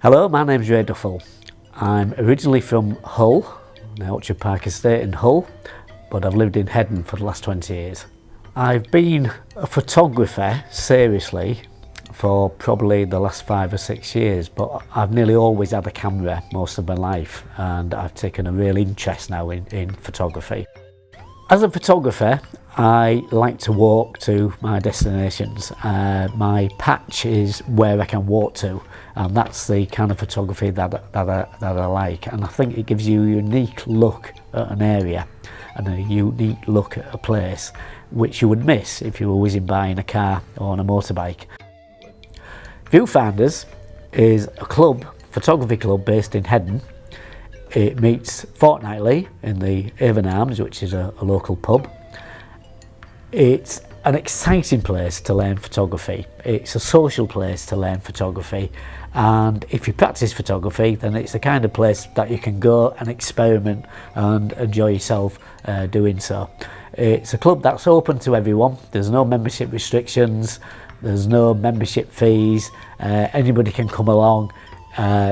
Hello, my name's Ray Duffill. I'm originally from Hull, the Orchard Park Estate in Hull, but I've lived in Hedon for the last 20 years. I've been a photographer, seriously, for probably the last 5 or 6 years, but I've nearly always had a camera most of my life, and I've taken a real interest now in photography. As a photographer, I like to walk to my destinations. My patch is where I can walk to, and that's the kind of photography that I like. And I think it gives you a unique look at an area and a unique look at a place which you would miss if you were whizzing by in a car or on a motorbike. Viewfinders is a club, photography club based in Hedon. It meets fortnightly in the Avon Arms, which is a local pub. It's an exciting place to learn photography. It's a social place to learn photography, and if you practice photography, then it's the kind of place that you can go and experiment and enjoy yourself doing so. It's a club that's open to everyone. There's no membership restrictions, there's no membership fees. Anybody can come along,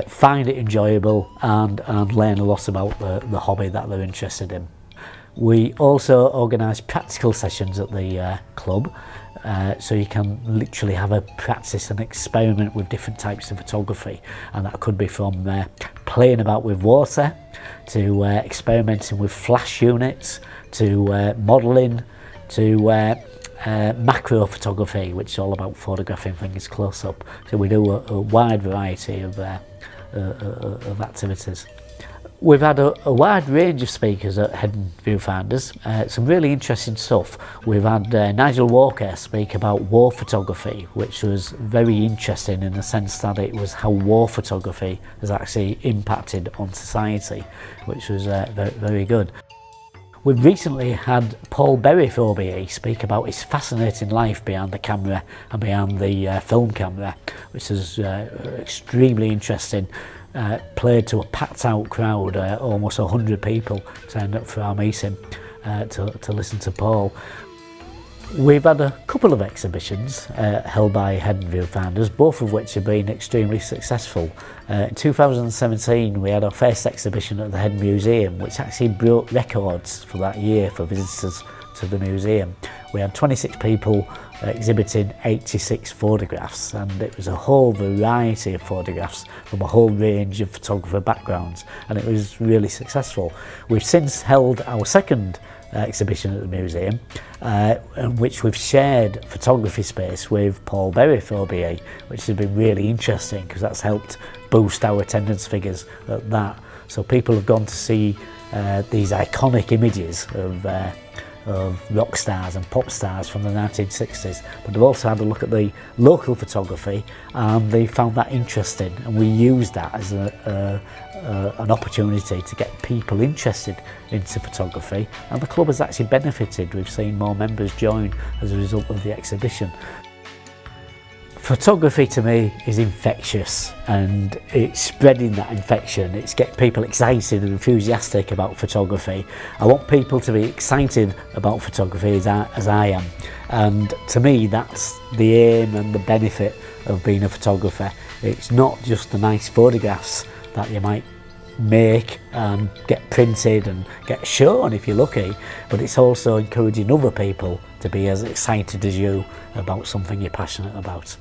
find it enjoyable and learn a lot about the hobby that they're interested in. We also organise practical sessions at the club, so you can literally have a practice and experiment with different types of photography, and that could be from playing about with water to experimenting with flash units to modelling to macro photography, which is all about photographing things close up. So we do a wide variety of activities. We've had a wide range of speakers at Hedon Viewfinders, some really interesting stuff. We've had Nigel Walker speak about war photography, which was very interesting in the sense that it was how war photography has actually impacted on society, which was very good. We've recently had Berriff OBE speak about his fascinating life behind the camera and behind the film camera, which is extremely interesting. Played to a packed out crowd, almost 100 people turned up for our meeting to listen to Paul. We've had a couple of exhibitions held by Hedon Viewfinders, both of which have been extremely successful. In 2017 we had our first exhibition at the Hedon Museum, which actually broke records for that year for visitors to the museum. We had 26 people exhibiting 86 photographs, and it was a whole variety of photographs from a whole range of photographer backgrounds, and it was really successful. We've since held our second exhibition at the museum, in which we've shared photography space with Berriff OBE, which has been really interesting because that's helped boost our attendance figures at that. So people have gone to see these iconic images of rock stars and pop stars from the 1960s, but they've also had a look at the local photography and they found that interesting, and we used that as an opportunity to get people interested into photography, and the club has actually benefited. We've seen more members join as a result of the exhibition. Photography to me is infectious, and it's spreading that infection. It's getting people excited and enthusiastic about photography. I want people to be excited about photography as I am, and to me that's the aim and the benefit of being a photographer. It's not just the nice photographs that you might make and get printed and get shown if you're lucky, but it's also encouraging other people to be as excited as you about something you're passionate about.